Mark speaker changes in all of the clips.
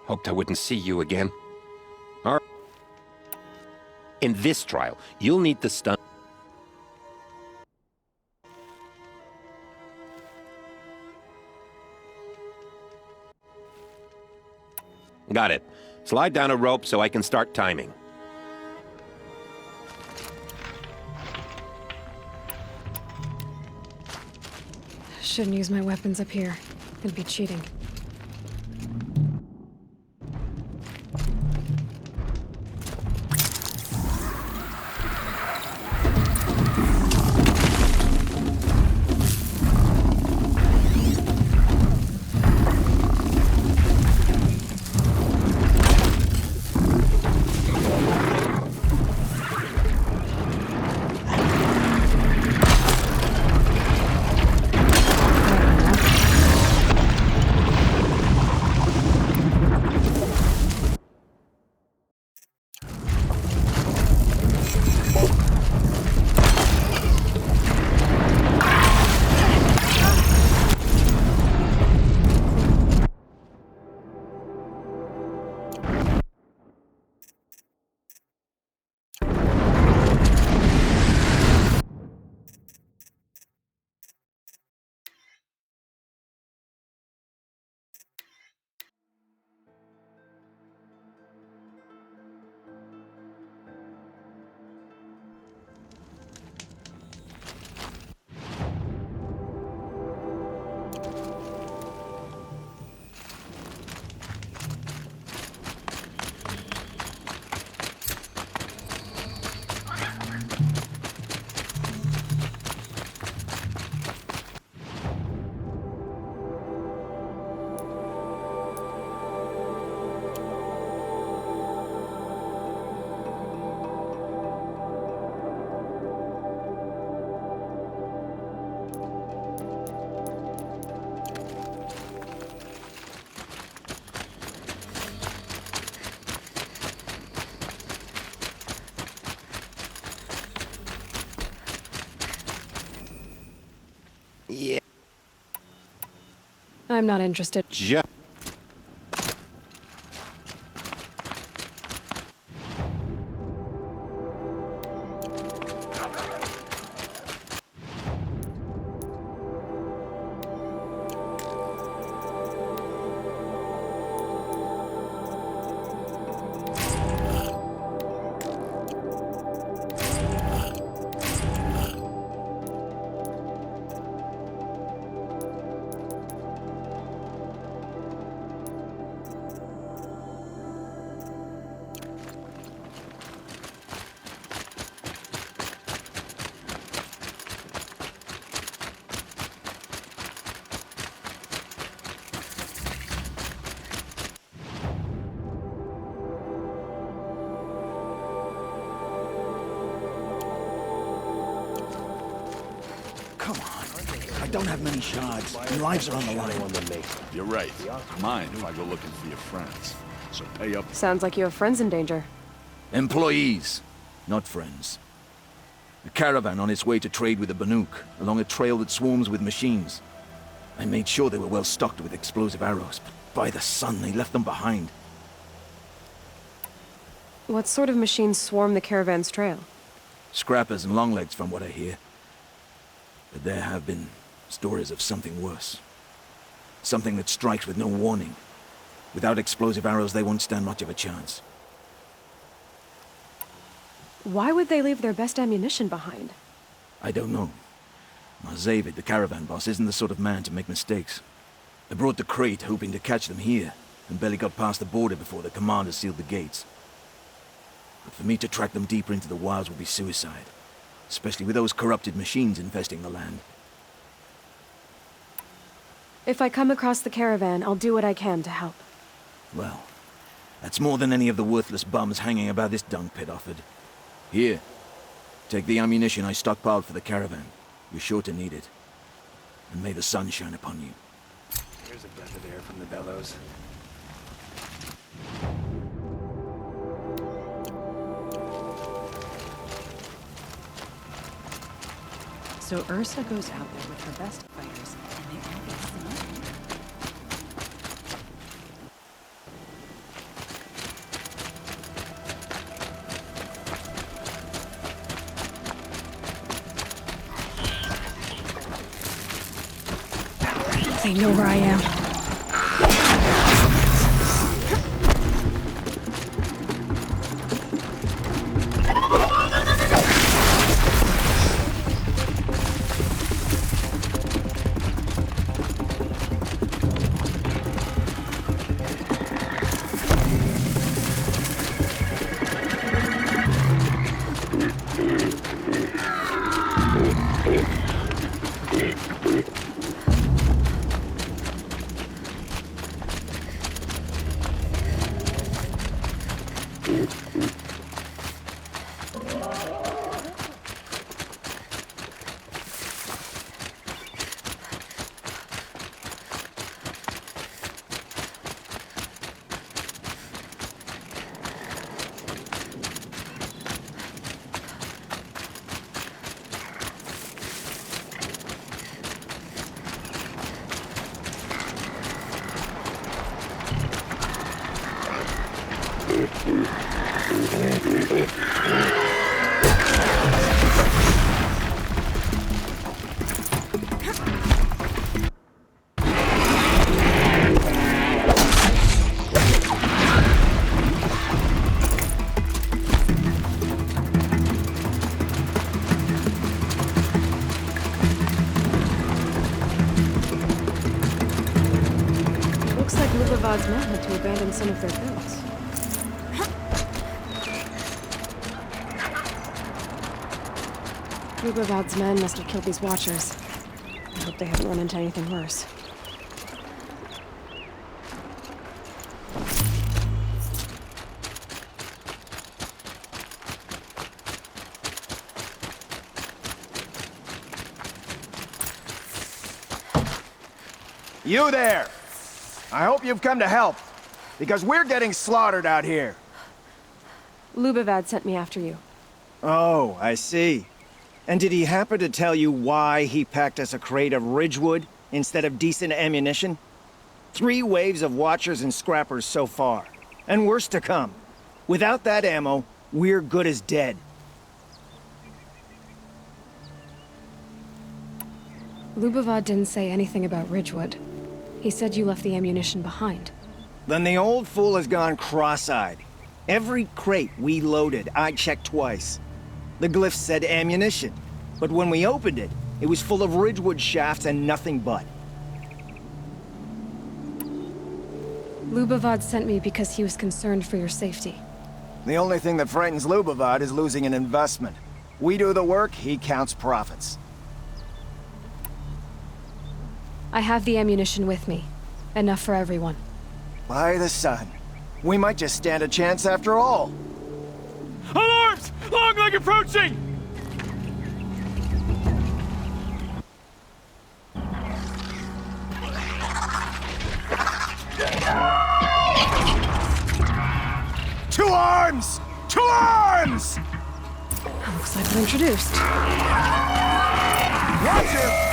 Speaker 1: Hoped I wouldn't see you again. All right. In this trial, you'll need the stun. Got it. Slide down a rope so I can start timing.
Speaker 2: Shouldn't use my weapons up here. It'd be cheating.
Speaker 1: Yeah.
Speaker 2: I'm not interested.
Speaker 3: Come on. I don't have many shards. Your lives are on the line.
Speaker 4: You're right. Mind if I go looking for your friends. So pay up.
Speaker 2: Sounds like you have friends in danger.
Speaker 3: Employees, not friends. A caravan on its way to trade with the Banuk, along a trail that swarms with machines. I made sure they were well stocked with explosive arrows, but by the sun, they left them behind.
Speaker 2: What sort of machines swarm the caravan's trail?
Speaker 3: Scrappers and longlegs, from what I hear. But there have been stories of something worse. Something that strikes with no warning. Without explosive arrows, they won't stand much of a chance.
Speaker 2: Why would they leave their best ammunition behind?
Speaker 3: I don't know. Zavid, the caravan boss, isn't the sort of man to make mistakes. I brought the crate hoping to catch them here, and barely got past the border before the commander sealed the gates. But for me to track them deeper into the wilds would be suicide. Especially with those corrupted machines infesting the land.
Speaker 2: If I come across the caravan, I'll do what I can to help.
Speaker 3: Well, that's more than any of the worthless bums hanging about this dung pit offered. Here, take the ammunition I stockpiled for the caravan. You're sure to need it. And may the sun shine upon you.
Speaker 5: Here's a breath of air from the bellows.
Speaker 6: So Ursa goes out there with her best fighters, and they all get
Speaker 2: They know where I am. Looks like Lubavad's men had to abandon some of their builds. Lubavad's men must have killed these Watchers. I hope they haven't run into anything worse.
Speaker 5: You there! I hope you've come to help, because we're getting slaughtered out here.
Speaker 2: Lubavad sent me after you.
Speaker 7: Oh, I see. And did he happen to tell you why he packed us a crate of Ridgewood instead of decent ammunition? 3 waves of Watchers and Scrappers so far, and worse to come. Without that ammo, we're good as dead.
Speaker 2: Lubavad didn't say anything about Ridgewood. He said you left the ammunition behind.
Speaker 7: Then the old fool has gone cross-eyed. Every crate we loaded, I checked twice. The glyph said ammunition, but when we opened it, it was full of Ridgewood shafts and nothing but.
Speaker 2: Lubavad sent me because he was concerned for your safety.
Speaker 5: The only thing that frightens Lubavad is losing an investment. We do the work, he counts profits.
Speaker 2: I have the ammunition with me. Enough for everyone.
Speaker 5: By the sun. We might just stand a chance after all.
Speaker 8: Alarms! Longleg approaching!
Speaker 5: To arms! To arms!
Speaker 2: Looks like we're introduced.
Speaker 5: Watch him!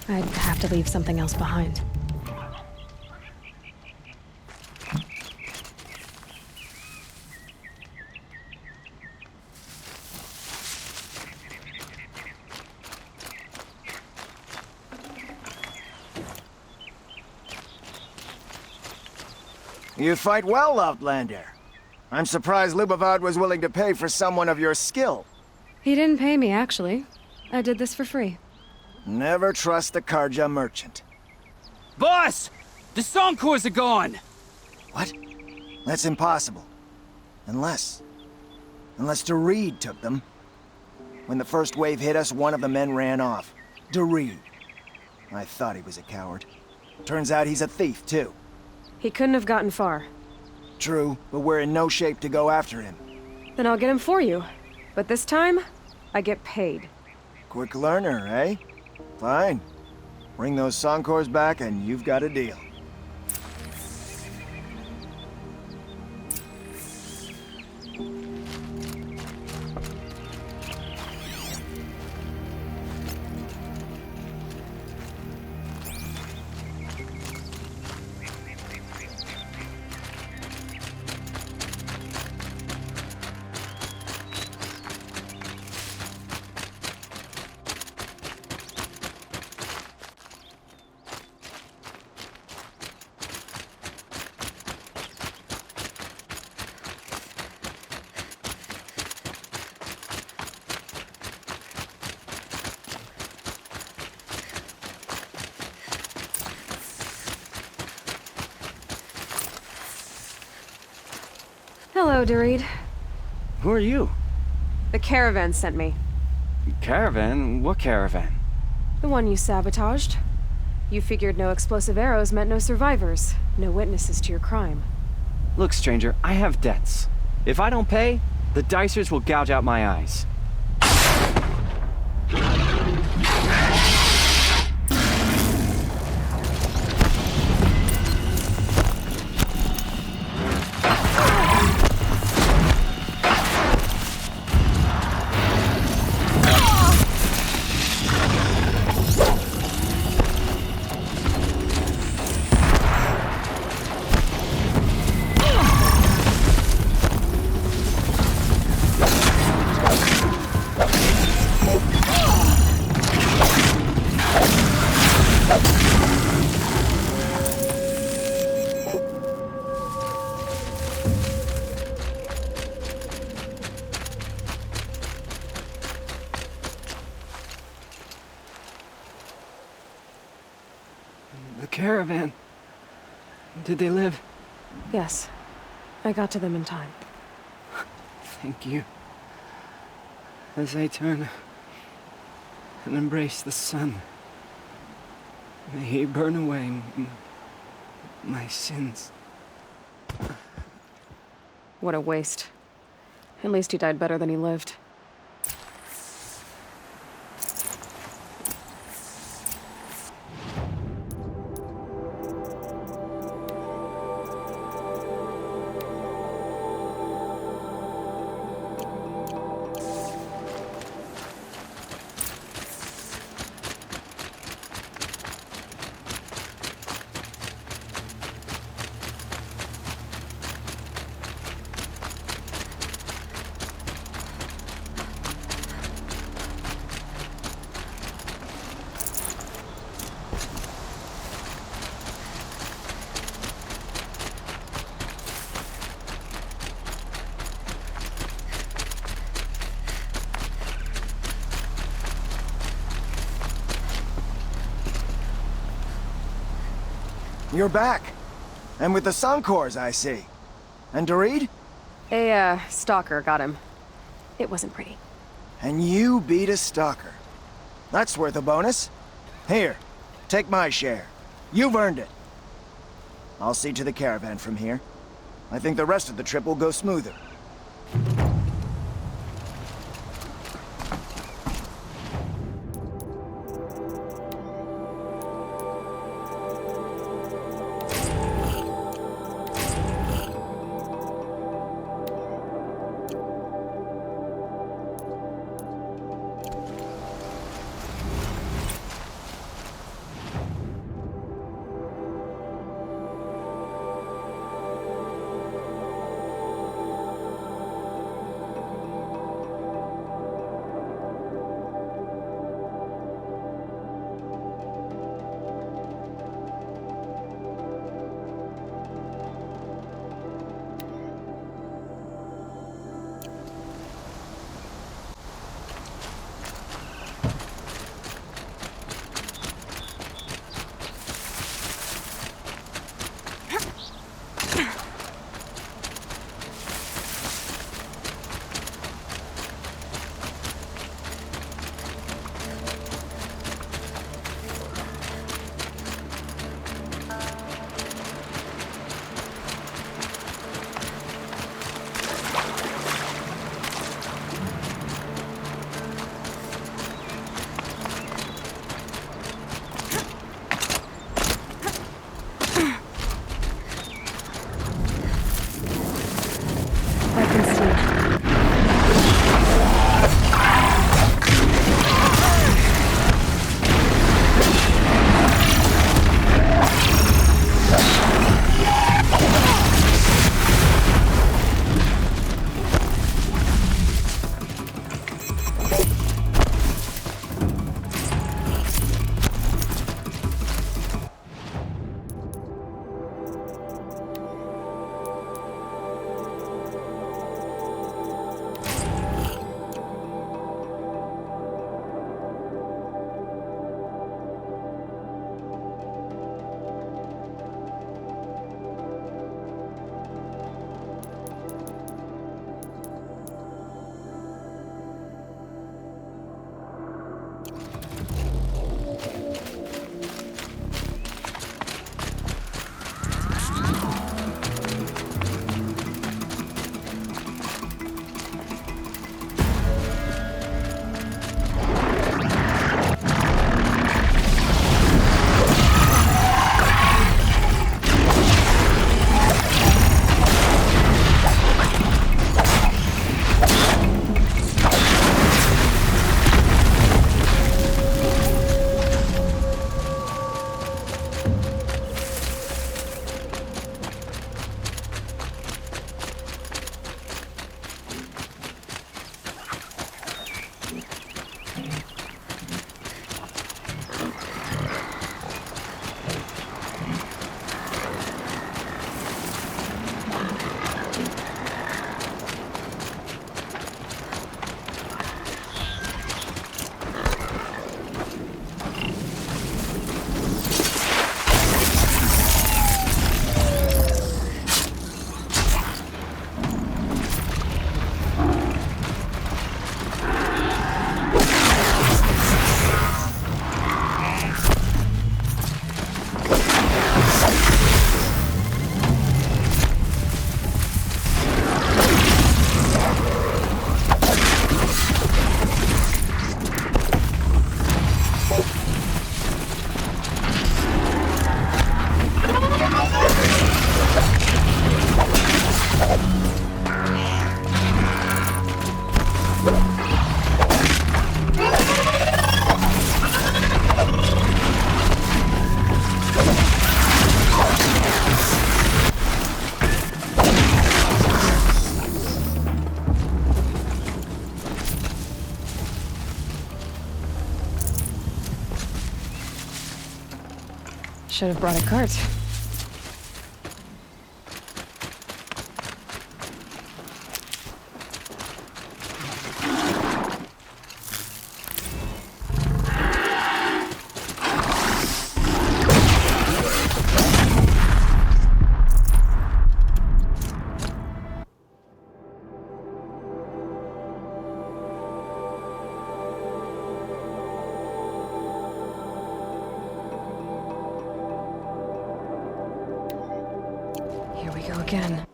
Speaker 2: I'd have to leave something else behind.
Speaker 5: You fight well, Outlander. I'm surprised Lubavad was willing to pay for someone of your skill.
Speaker 2: He didn't pay me, actually. I did this for free.
Speaker 5: Never trust the Karja merchant.
Speaker 8: Boss! The Songcores are gone!
Speaker 5: What? That's impossible. Unless Doreed took them. When the first wave hit us, one of the men ran off. Doreed. I thought he was a coward. Turns out he's a thief, too.
Speaker 2: He couldn't have gotten far.
Speaker 5: True, but we're in no shape to go after him.
Speaker 2: Then I'll get him for you. But this time, I get paid.
Speaker 5: Quick learner, eh? Fine. Bring those Soncors back and you've got a deal.
Speaker 2: Hello, Dorid.
Speaker 8: Who are you?
Speaker 2: The caravan sent me.
Speaker 8: Caravan? What caravan?
Speaker 2: The one you sabotaged. You figured no explosive arrows meant no survivors, no witnesses to your crime.
Speaker 8: Look, stranger, I have debts. If I don't pay, the Dicers will gouge out my eyes. The caravan. Did they live?
Speaker 2: Yes. I got to them in time.
Speaker 8: Thank you. As I turn and embrace the sun, may he burn away my sins.
Speaker 2: What a waste. At least he died better than he lived.
Speaker 5: You're back. And with the Soncors, I see. And Dorid?
Speaker 2: A, stalker got him. It wasn't pretty.
Speaker 5: And you beat a stalker. That's worth a bonus. Here, take my share. You've earned it. I'll see to the caravan from here. I think the rest of the trip will go smoother.
Speaker 2: Should have brought a cart. Here we go again.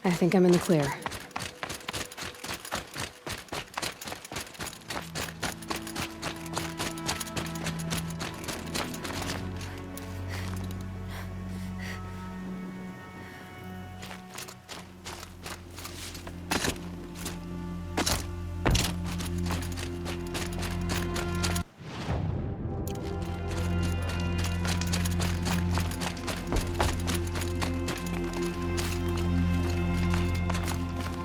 Speaker 2: I think I'm in the clear.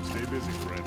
Speaker 4: Stay busy, friend.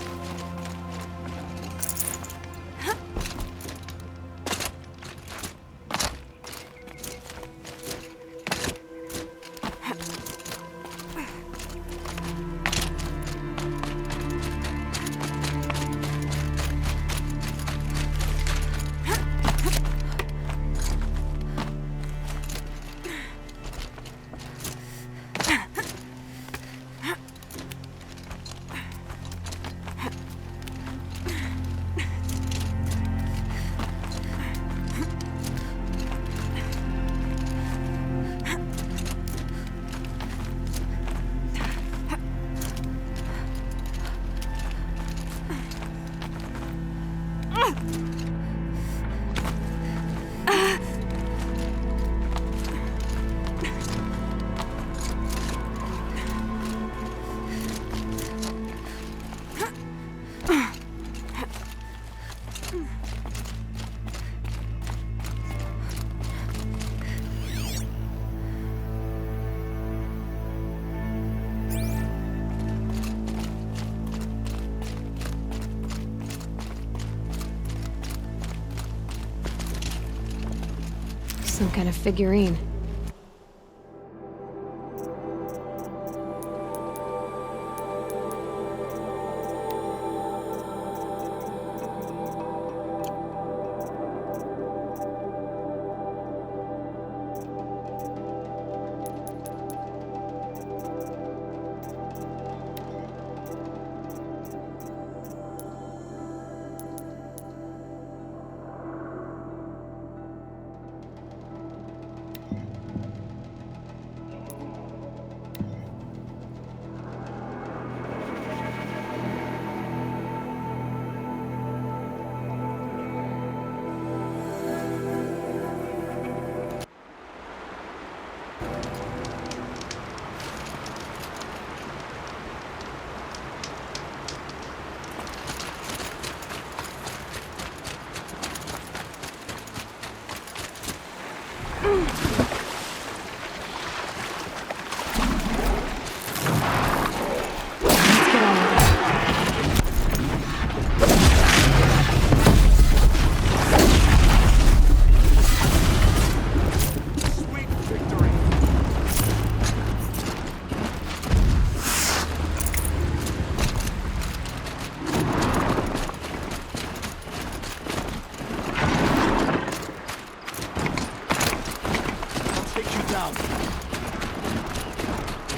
Speaker 4: Some kind of figurine.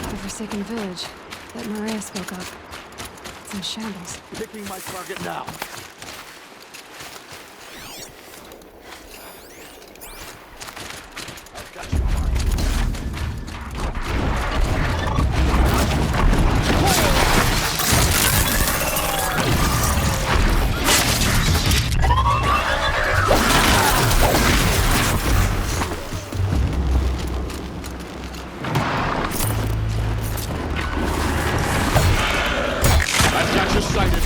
Speaker 4: The forsaken village that Maria spoke of. It's in shambles. Picking my target now. I've got you marked. I've got you sighted.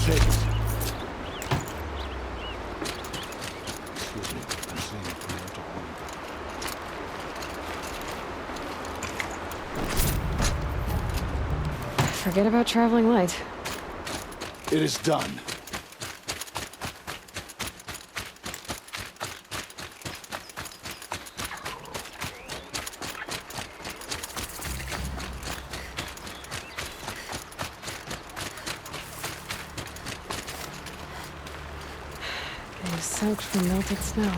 Speaker 9: Shake it. Excuse me, I'm saying a prayer to Onika.
Speaker 2: Forget about traveling light.
Speaker 9: It is done.
Speaker 2: Getting soaked from melted snow.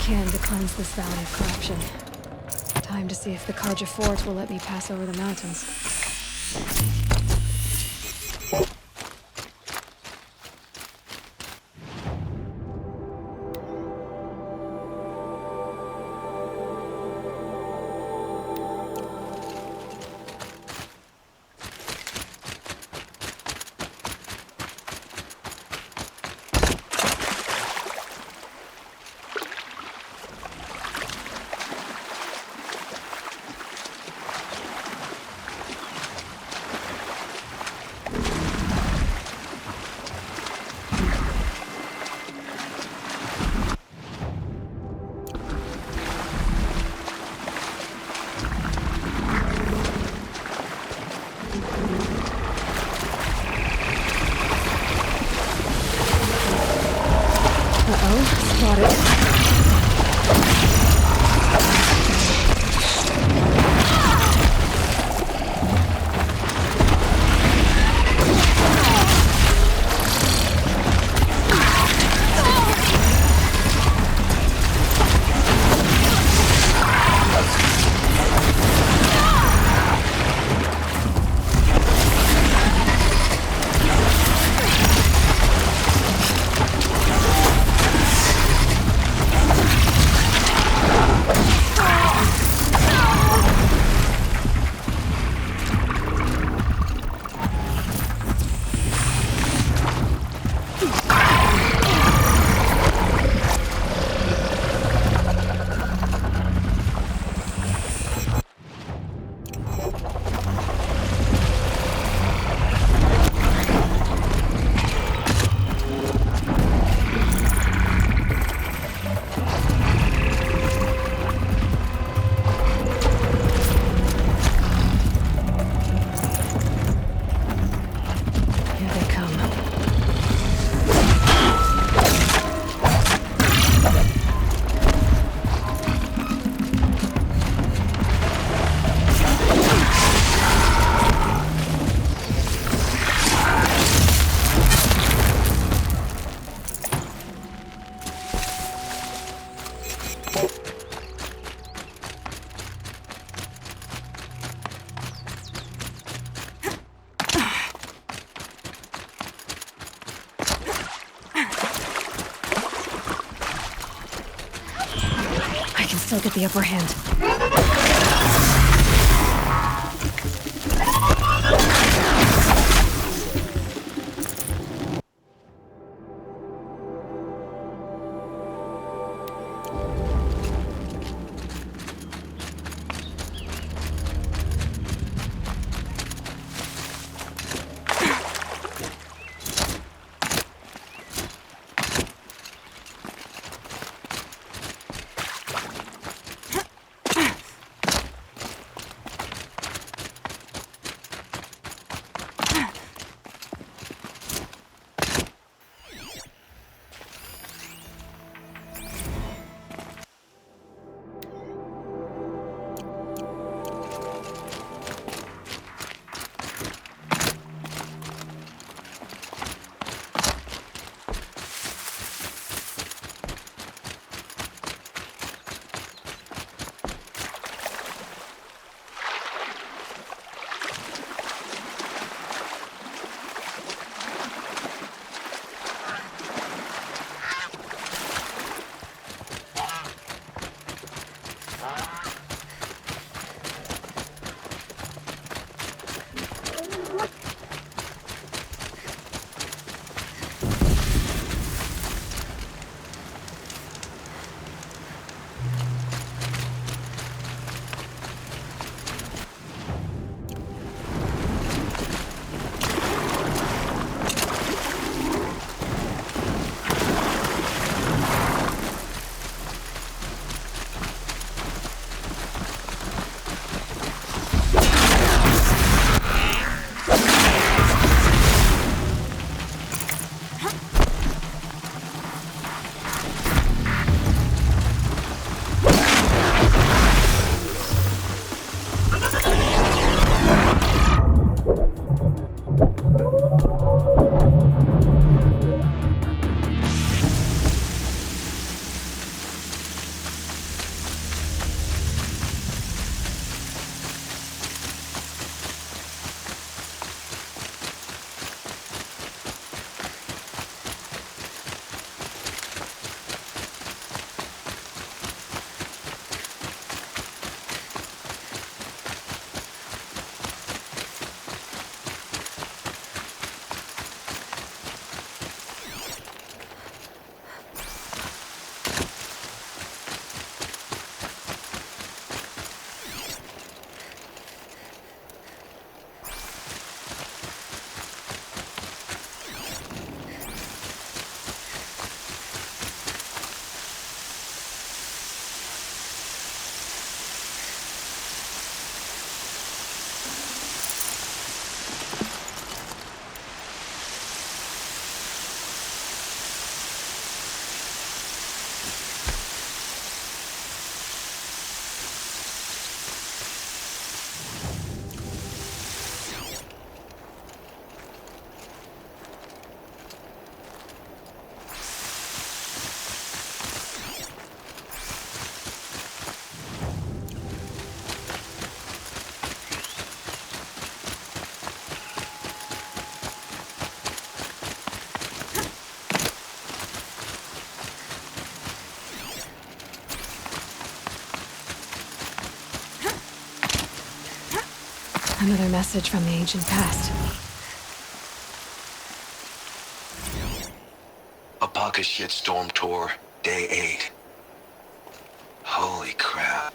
Speaker 2: To cleanse this valley of corruption. Time to see if the Karja Fort will let me pass over the mountains. Spotted. Still get the upper hand.
Speaker 4: Another message from the ancient past.
Speaker 10: Abaka Shitstorm Tour, Day 8. Holy crap.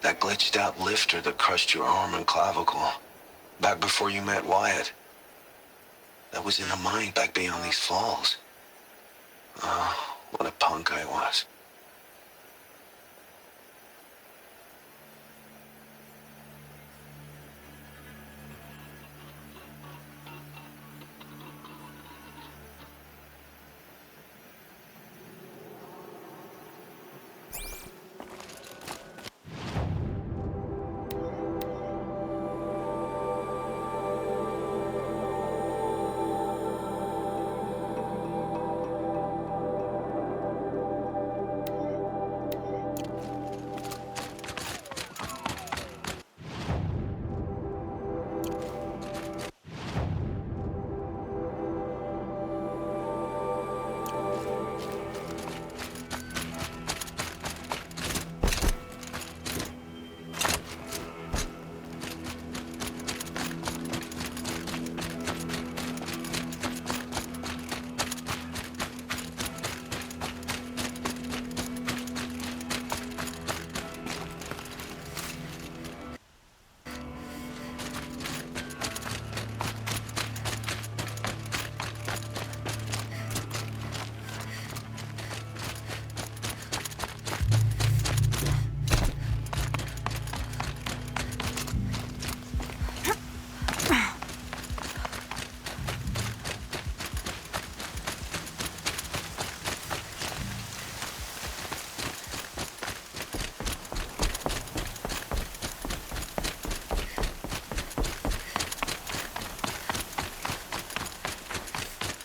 Speaker 10: That glitched out lifter that crushed your arm and clavicle. Back before you met Wyatt. That was in a mine back beyond these falls. Oh, what a punk I was.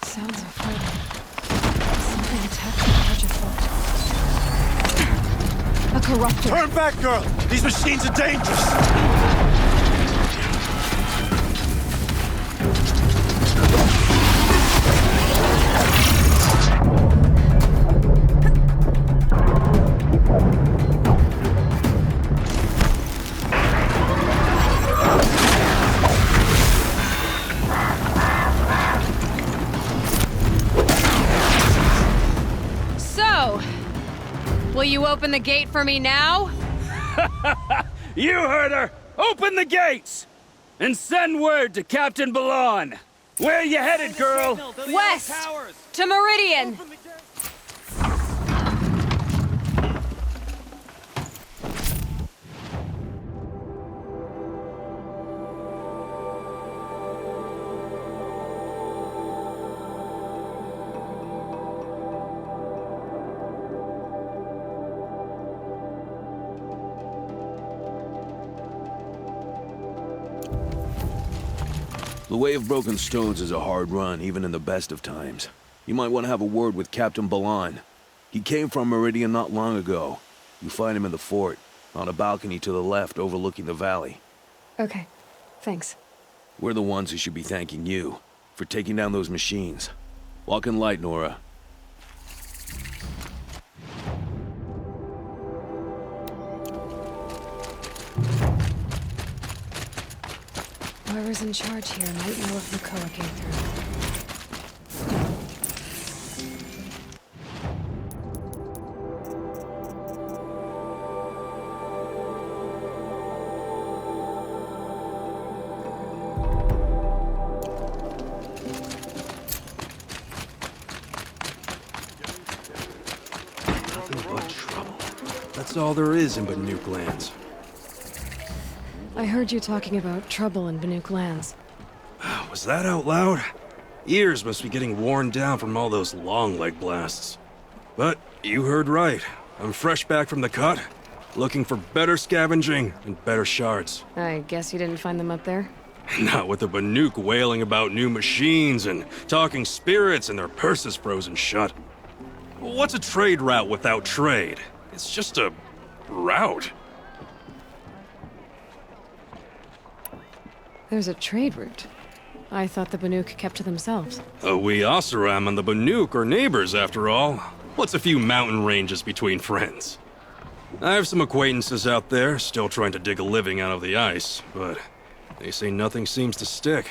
Speaker 4: Sounds of fighting. Something attacked the Archer fort. A corruptor.
Speaker 3: Turn back, girl! These machines are dangerous!
Speaker 2: Will you open the gate for me now?
Speaker 11: You heard her! Open the gates! And send word to Captain Balon! Where you headed, girl?
Speaker 2: West! To Meridian!
Speaker 3: The Way of Broken Stones is a hard run, even in the best of times. You might want to have a word with Captain Balon. He came from Meridian not long ago. You find him in the fort, on a balcony to the left overlooking the valley.
Speaker 4: Okay, thanks.
Speaker 3: We're the ones who should be thanking you for taking down those machines. Walk in light, Nora.
Speaker 4: Whoever's in charge here might know if Lukoa came through.
Speaker 9: Nothing but trouble. That's all there is in Banuk lands.
Speaker 4: I heard you talking about trouble in Banuk lands.
Speaker 9: Was that out loud? Ears must be getting worn down from all those long leg blasts. But you heard right. I'm fresh back from the cut, looking for better scavenging and better shards.
Speaker 4: I guess you didn't find them up there?
Speaker 9: Not with the Banuk wailing about new machines and talking spirits and their purses frozen shut. What's a trade route without trade? It's just a route.
Speaker 4: There's a trade route. I thought the Banuk kept to themselves.
Speaker 9: We Oseram and the Banuk are neighbors, after all. What's a few mountain ranges between friends? I have some acquaintances out there, still trying to dig a living out of the ice, but They say nothing seems to stick.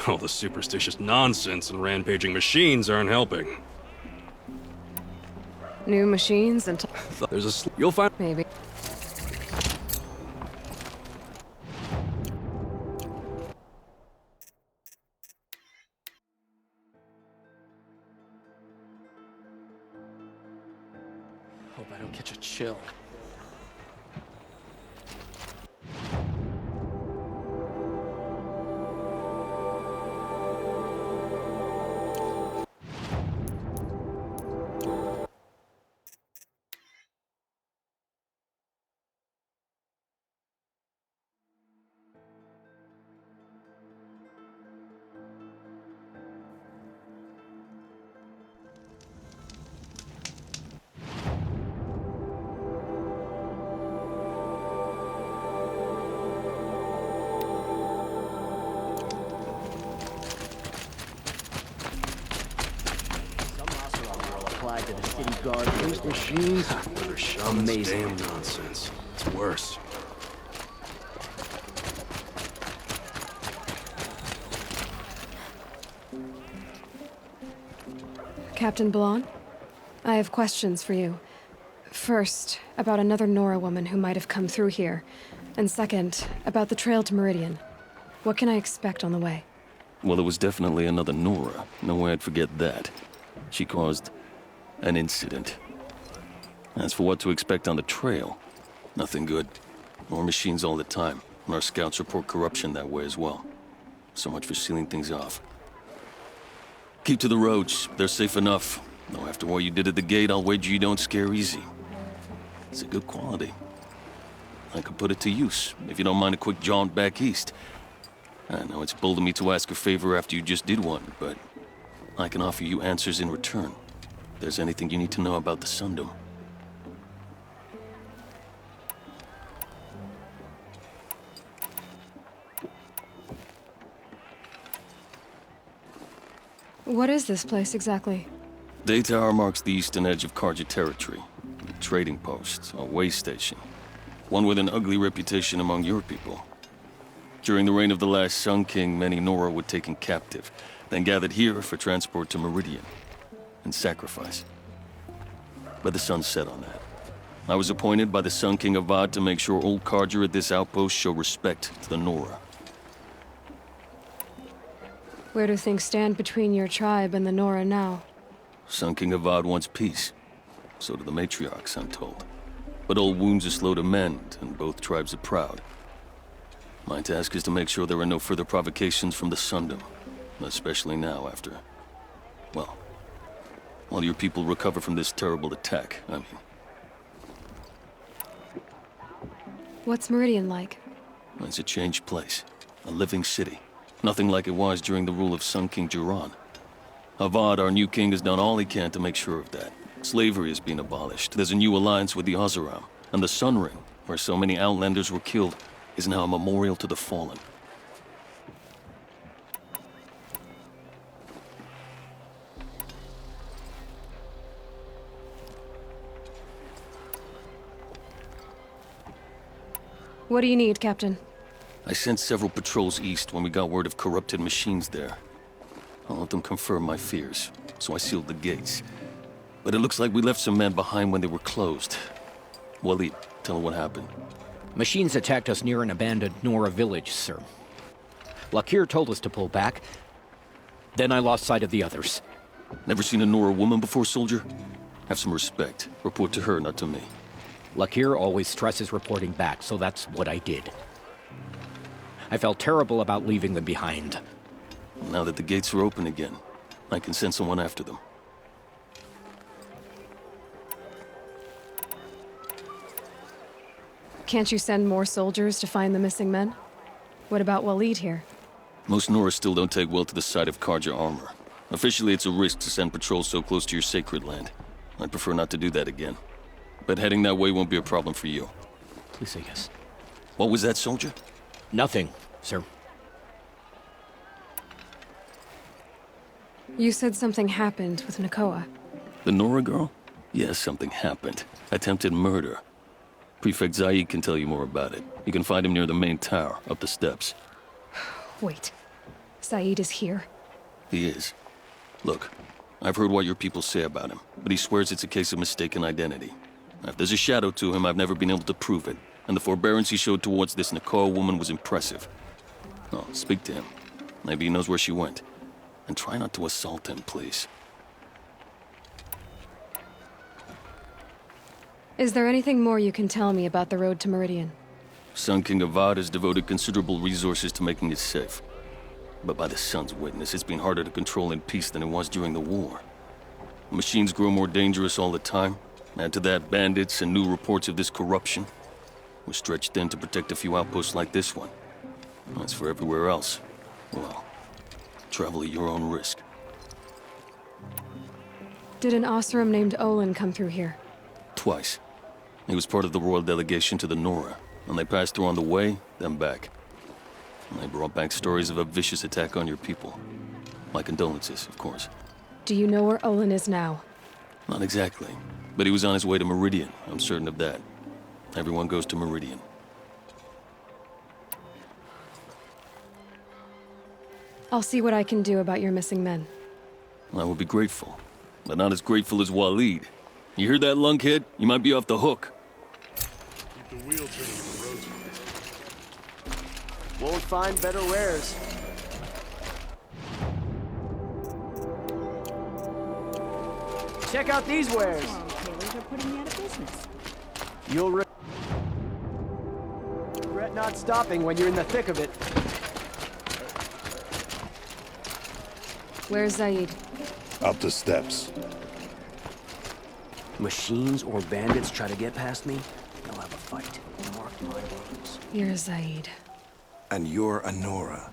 Speaker 9: All the superstitious nonsense and rampaging machines aren't helping.
Speaker 2: New machines and
Speaker 9: There's a you'll find.
Speaker 2: maybe.
Speaker 11: Hope I don't catch a chill.
Speaker 12: applied to the city guard. Those machines, amazing.
Speaker 9: Damn nonsense. It's worse.
Speaker 2: Captain Blanc, I have questions for you. First, about another Nora woman who might have come through here. And second, about the trail to Meridian. What can I expect on the way?
Speaker 13: Well, it was definitely another Nora. No way I'd forget that. She caused an incident. As for what to expect on the trail, nothing good. More machines all the time, and our scouts report corruption that way as well. So much for sealing things off. Keep to the roads. They're safe enough. Though after what you did at the gate, I'll wager you don't scare easy. It's a good quality. I could put it to use, if you don't mind a quick jaunt back east. I know it's bold of me to ask a favor after you just did one, but I can offer you answers in return. If there's anything you need to know about the Sundom.
Speaker 2: What is this place exactly?
Speaker 13: Day Tower marks the eastern edge of Carja territory. A trading post, a way station. One with an ugly reputation among your people. During the reign of the last Sun King, many Nora were taken captive, then gathered here for transport to Meridian, and sacrifice. But the sun set on that. I was appointed by the Sun King Avad to make sure old Carja at this outpost show respect to the Nora.
Speaker 2: Where do things stand between your tribe and the Nora now?
Speaker 13: Sun King Avad wants peace. So do the matriarchs, I'm told. But old wounds are slow to mend, and both tribes are proud. My task is to make sure there are no further provocations from the Sundom. Especially now after... well... while your people recover from this terrible attack, I mean.
Speaker 2: What's Meridian like?
Speaker 13: It's a changed place. A living city. Nothing like it was during the rule of Sun King Jiran. Avad, our new king, has done all he can to make sure of that. Slavery has been abolished. There's a new alliance with the Oseram. And the Sun Ring, where so many Outlanders were killed, is now a memorial to the fallen.
Speaker 2: What do you need, Captain?
Speaker 13: I sent several patrols east when we got word of corrupted machines there. I'll let them confirm my fears, so I sealed the gates. But it looks like we left some men behind when they were closed. Waleed, tell her what happened.
Speaker 12: Machines attacked us near an abandoned Nora village, sir. Lakir told us to pull back. Then I lost sight of the others.
Speaker 13: Never seen a Nora woman before, soldier? Have some respect. Report to her, not to me.
Speaker 12: Lakir always stresses reporting back, so that's what I did. I felt terrible about leaving them behind.
Speaker 13: Now that the gates are open again, I can send someone after them.
Speaker 2: Can't you send more soldiers to find the missing men? What about Waleed here?
Speaker 13: Most Nora still don't take well to the sight of Carja armor. Officially, it's a risk to send patrols so close to your sacred land. I'd prefer not to do that again. But heading that way won't be a problem for you.
Speaker 12: Please say yes.
Speaker 13: What was that, soldier?
Speaker 12: Nothing, sir.
Speaker 2: You said something happened with Nakoa.
Speaker 13: The Nora girl? Yes, something happened. Attempted murder. Prefect Zaid can tell you more about it. You can find him near the main tower, up the steps.
Speaker 2: Wait. Saeed is here?
Speaker 13: He is. Look, I've heard what your people say about him, but he swears it's a case of mistaken identity. If there's a shadow to him, I've never been able to prove it, and the forbearance he showed towards this Nakoa woman was impressive. Oh, speak to him. Maybe he knows where she went. And try not to assault him, please.
Speaker 2: Is there anything more you can tell me about the road to Meridian?
Speaker 13: Sun King Avad has devoted considerable resources to making it safe. But by the Sun's witness, it's been harder to control in peace than it was during the war. Machines grow more dangerous all the time. Add to that bandits and new reports of this corruption. We're stretched thin to protect a few outposts like this one. As for everywhere else, well, travel at your own risk.
Speaker 2: Did an Oseram named Olin come through here?
Speaker 13: Twice. He was part of the royal delegation to the Nora, and they passed through on the way, then back. And they brought back stories of a vicious attack on your people. My condolences, of course.
Speaker 2: Do you know where Olin is now?
Speaker 13: Not exactly, but he was on his way to Meridian, I'm certain of that. Everyone goes to Meridian.
Speaker 2: I'll see what I can do about your missing men.
Speaker 13: I would be grateful, but not as grateful as Waleed. You hear that, lunkhead? You might be off the hook.
Speaker 14: Keep the wheel turning in the road.
Speaker 5: Won't find better wares. Check out these wares.
Speaker 6: Tailors are putting me out of business.
Speaker 5: You'll regret not stopping when you're in the thick of it.
Speaker 2: Where's Zaid?
Speaker 14: Up the steps.
Speaker 15: Machines or bandits try to get past me, they'll have a fight. Mark my words.
Speaker 2: You're Zaid.
Speaker 16: And you're a Nora.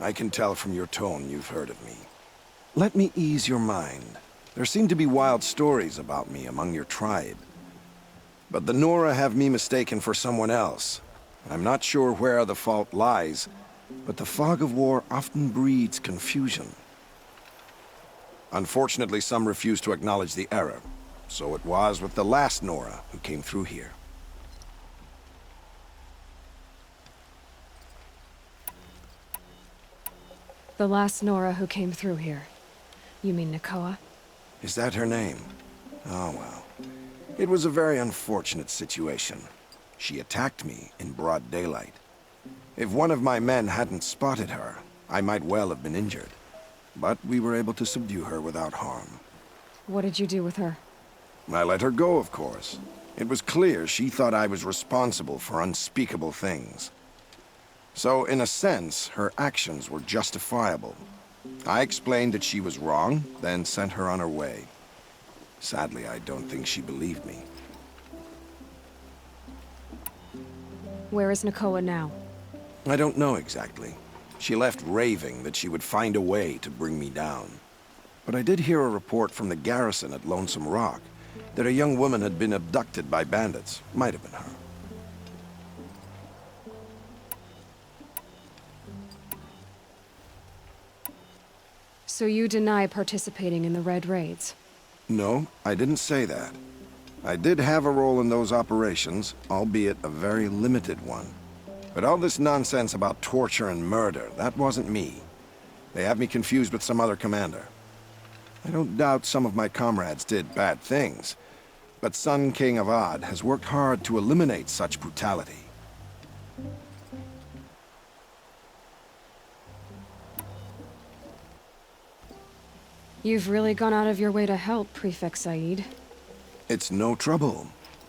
Speaker 16: I can tell from your tone you've heard of me. Let me ease your mind. There seem to be wild stories about me among your tribe. But the Nora have me mistaken for someone else. I'm not sure where the fault lies, but the fog of war often breeds confusion. Unfortunately, some refuse to acknowledge the error. So it was with the last Nora who came through here.
Speaker 2: The last Nora who came through here. You mean Nakoa?
Speaker 16: Is that her name? Oh, well. It was a very unfortunate situation. She attacked me in broad daylight. If one of my men hadn't spotted her, I might well have been injured. But we were able to subdue her without harm.
Speaker 2: What did you do with her?
Speaker 16: I let her go, of course. It was clear she thought I was responsible for unspeakable things. So, in a sense, her actions were justifiable. I explained that she was wrong, then sent her on her way. Sadly, I don't think she believed me.
Speaker 2: Where is Nakoa now?
Speaker 16: I don't know exactly. She left raving that she would find a way to bring me down. But I did hear a report from the garrison at Lonesome Rock that a young woman had been abducted by bandits. Might have been her.
Speaker 2: So you deny participating in the Red Raids?
Speaker 16: No, I didn't say that. I did have a role in those operations, albeit a very limited one. But all this nonsense about torture and murder, that wasn't me. They have me confused with some other commander. I don't doubt some of my comrades did bad things, but Sun King Avad has worked hard to eliminate such brutality.
Speaker 2: You've really gone out of your way to help, Prefect Saeed.
Speaker 16: It's no trouble.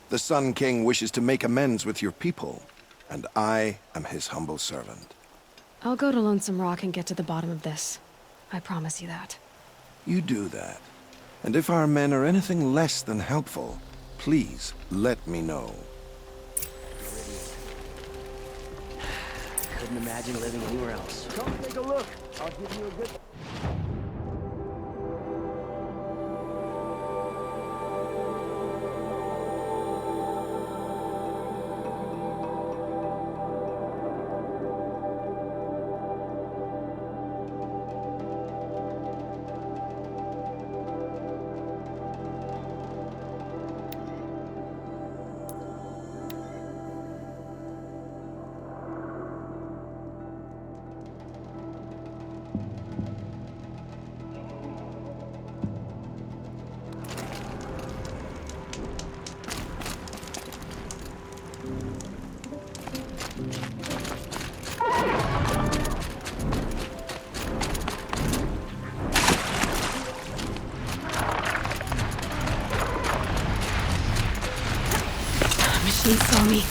Speaker 16: The Sun King wishes to make amends with your people, and I am his humble servant.
Speaker 2: I'll go to Lonesome Rock and get to the bottom of this. I promise you that.
Speaker 16: You do that. And if our men are anything less than helpful, please let me know.
Speaker 15: Couldn't imagine living anywhere else.
Speaker 5: Come take a look. I'll give you a good...
Speaker 2: He saw me.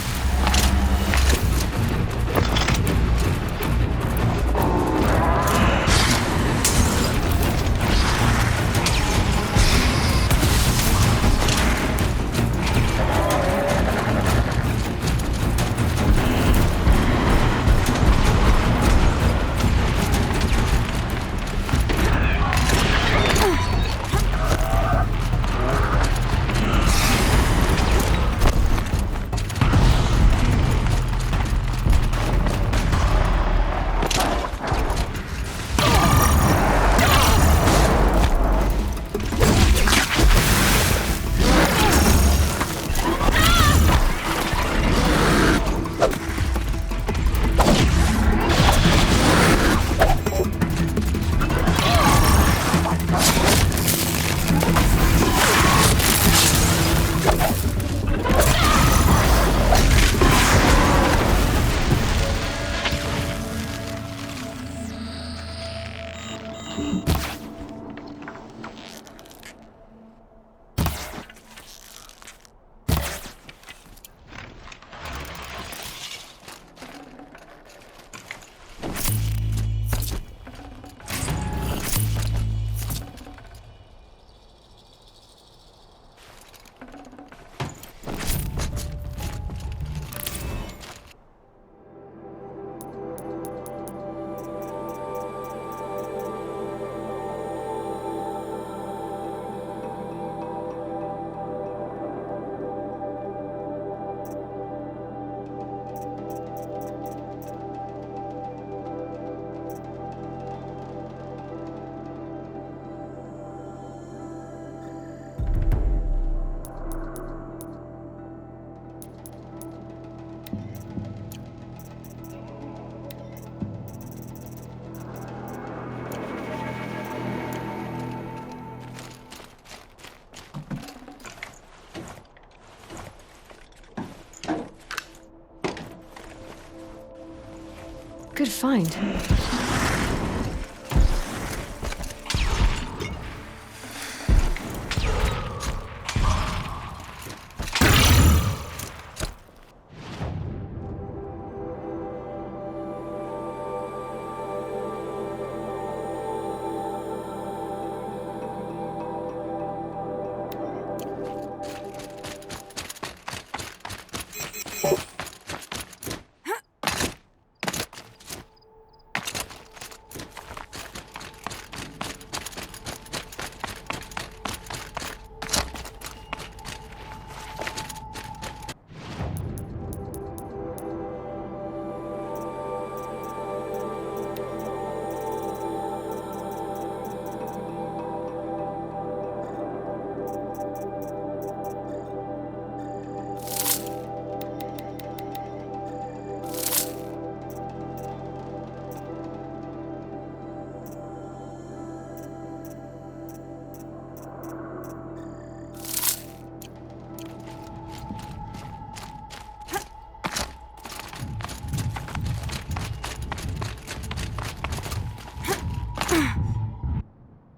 Speaker 2: Good find.